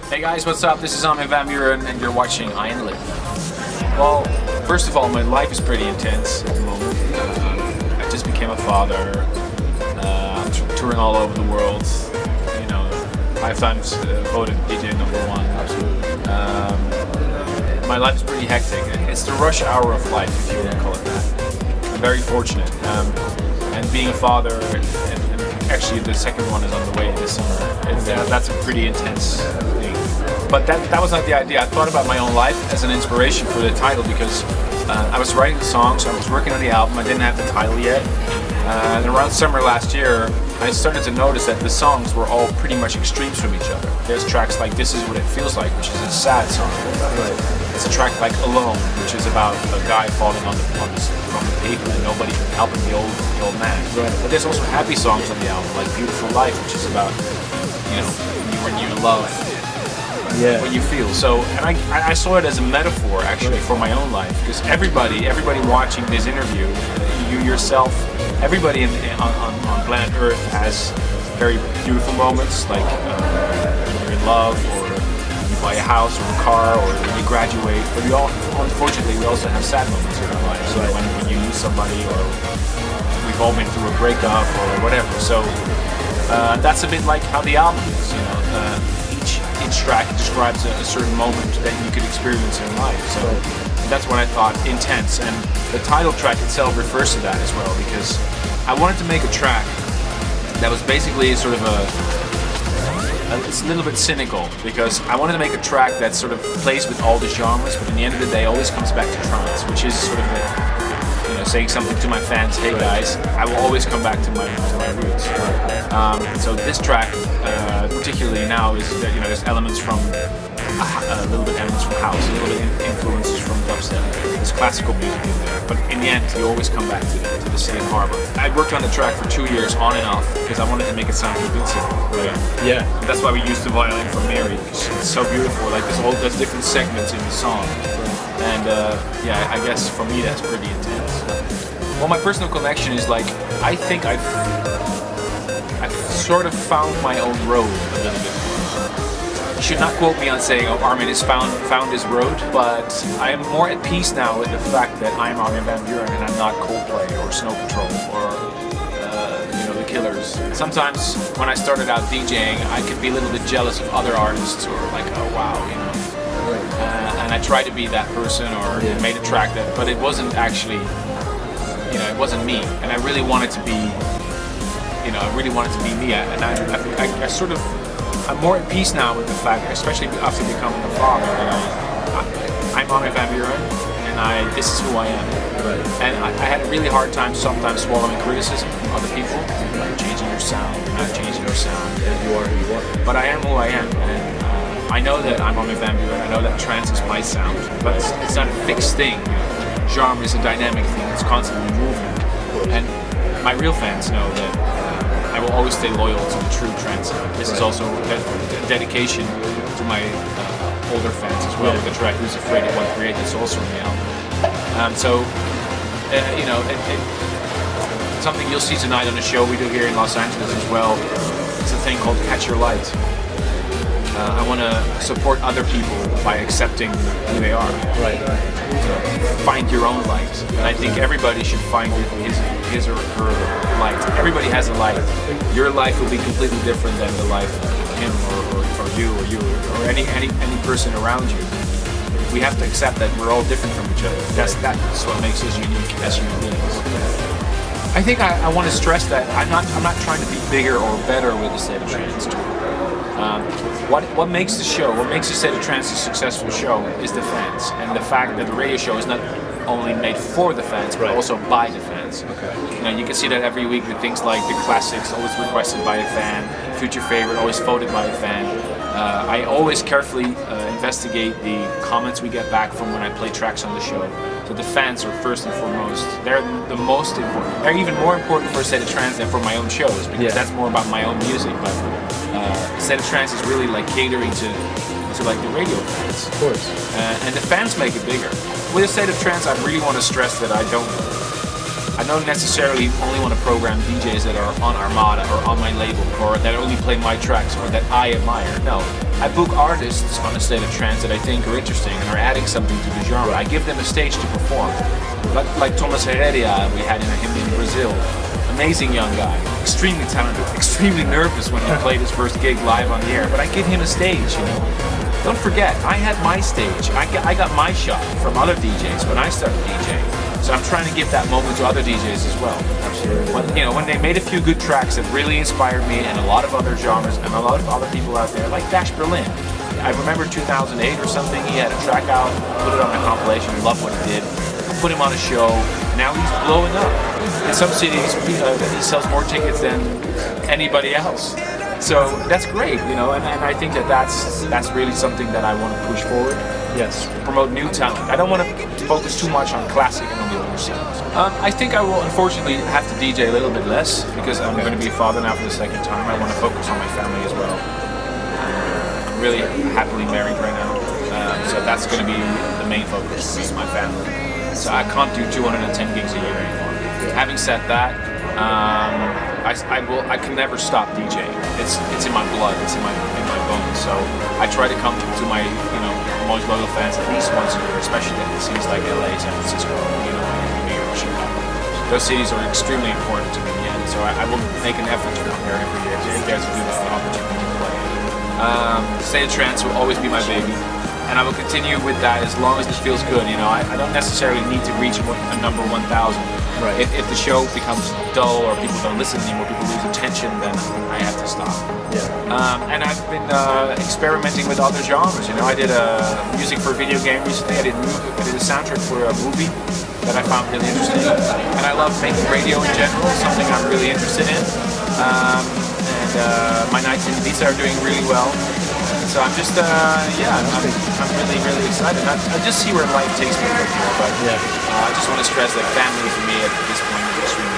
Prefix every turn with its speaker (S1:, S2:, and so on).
S1: Hey guys, what's up? This is Armin van Buuren and you're watching iEnlive. Well, first of all, my life is pretty intense at the moment. I just became a father. I'm touring all over the world. You know, 5 times voted DJ #1.
S2: Absolutely.
S1: My life is pretty hectic. It's the rush hour of life, if you want to call it that. I'm very fortunate. And being a father, and actually the second one is on the way this summer. That's a pretty intense thing. But that was not the idea. I thought about my own life as an inspiration for the title because I was writing the songs, I was working on the album, I didn't have the title yet. And around summer last year, I started to notice that the songs were all pretty much extremes from each other. There's tracks like This Is What It Feels Like, which is a sad song.
S2: Right.
S1: It's a track like Alone, which is about a guy falling from the pavement and nobody helping the old man.
S2: Right.
S1: But there's also happy songs on the album, like Beautiful Life, which is about, you know, when you love.
S2: Yeah.
S1: What you feel. So, and I saw it as a metaphor actually for my own life, because everybody watching this interview, you yourself, everybody on planet Earth has very beautiful moments, like when you're in love, or you buy a house or a car, or when you graduate. But unfortunately, we also have sad moments in our lives, so when you lose somebody, or we've all been through a breakup or whatever. So that's a bit like how the album is, you know. Each track describes a certain moment that you could experience in life. So that's what I thought, intense. And the title track itself refers to that as well, because I wanted to make a track that was basically sort of it's a little bit cynical, because I wanted to make a track that sort of plays with all the genres, but in the end of the day always comes back to trance, which is sort of saying something to my fans. Hey guys, I will always come back to my roots. So this track, particularly now, is that there's elements from a little bit elements from house, a little bit influences from dubstep. There's classical music in there, but in the end, you always come back to the same harbor. I worked on the track for 2 years, on and off, because I wanted to make it sound convincing.
S2: Yeah.
S1: And that's why we used the violin from Mary, because it's so beautiful. Like there's different segments in the song. And yeah, I guess for me that's pretty intense. Well, my personal connection is like, I think I've sort of found my own road a little bit. You should not quote me on saying, oh, Armin has found his road, but I am more at peace now with the fact that I'm Armin van Buuren and I'm not Coldplay or Snow Patrol or the Killers. Sometimes when I started out DJing, I could be a little bit jealous of other artists, or like, oh wow, and I tried to be that person, or made a track but it wasn't actually, it wasn't me, and I really wanted to be, me, and I sort of, I'm more at peace now with the fact, especially after becoming a father, that I'm Armin van Buuren, and this is who I am.
S2: Right.
S1: And I had a really hard time sometimes swallowing criticism from other people, like changing your sound, not changing your sound.
S2: You are who you are.
S1: But I am who I am, and I know that I'm Armin van Buuren, I know that trance is my sound, but it's not a fixed thing. Genre is a dynamic thing, it's constantly moving. And my real fans know that I will always stay loyal to the true trance sound. This is also a dedication to my older fans as well. The track Who's Afraid of What Created is also on the album. Something you'll see tonight on the show we do here in Los Angeles as well. It's a thing called Catch Your Light. I want to support other people by accepting who they are.
S2: Right.
S1: Find your own light, and I think everybody should find his or her light. Everybody has a light. Your life will be completely different than the life of him or you or any person around you. We have to accept that we're all different from each other. That's what makes us unique as human beings. I think I want to stress that I'm not trying to be bigger or better with the State of Trance tour. What makes the show, what makes the State of Trance a successful show is the fans, and the fact that the radio show is not only made for the fans, but also by the fans.
S2: Okay.
S1: You can see that every week with things like the classics, always requested by a fan, future favorite, always voted by a fan. I always carefully investigate the comments we get back from when I play tracks on the show. So the fans are first and foremost. They're the most important. They're even more important for State of Trance than for my own shows, because that's more about my own music. But State of Trance is really like catering to like the radio fans.
S2: Of course.
S1: And the fans make it bigger. With a State of Trance, I really want to stress that I don't I don't necessarily only want to program DJs that are on Armada or on my label or that only play my tracks or that I admire. No, I book artists on a State of Trance that I think are interesting and are adding something to the genre. I give them a stage to perform. Like Thomas Heredia, we had him in Brazil. Amazing young guy, extremely talented, extremely nervous when he played his first gig live on the air, but I give him a stage, you know. Don't forget, I had my stage. I got my shot from other DJs when I started DJing. So I'm trying to give that moment to other DJs as well.
S2: Absolutely.
S1: When they made a few good tracks that really inspired me and a lot of other genres and a lot of other people out there, like Dash Berlin. I remember 2008 or something, he had a track out, put it on a compilation, loved what he did, put him on a show, and now he's blowing up. In some cities, he sells more tickets than anybody else. So that's great, you know, and I think that's really something that I want to push forward.
S2: Yes.
S1: Promote new talent. I don't want to focus too much on classic and on the older sounds. I think I will unfortunately have to DJ a little bit less because I'm going to be a father now for the second time. I want to focus on my family as well. I'm really happily married right now, so that's going to be the main focus for me, my family. So I can't do 210 gigs a year anymore. Having said that, I can never stop DJing. It's in my blood. It's in my bones. So I try to come to my most loyal fans at least once a year, especially in cities like LA, San Francisco, New York, Chicago. Those cities are extremely important to me, and so I will make an effort to come here every year if there's a good opportunity to play. State of Trance will always be my baby, and I will continue with that as long as it feels good. You know, I don't necessarily need to reach a number 1,000.
S2: Right.
S1: If the show becomes dull or people don't listen anymore, people lose attention, then I have to stop.
S2: Yeah.
S1: And I've been experimenting with other genres. You know, I did music for a video game recently. I did a soundtrack for a movie that I found really interesting. And I love making radio in general, something I'm really interested in. My nights in Ibiza are doing really well. So I'm just, I'm really, really excited. I just see where life takes me from here, but I just want to stress that family for me at this point is extremely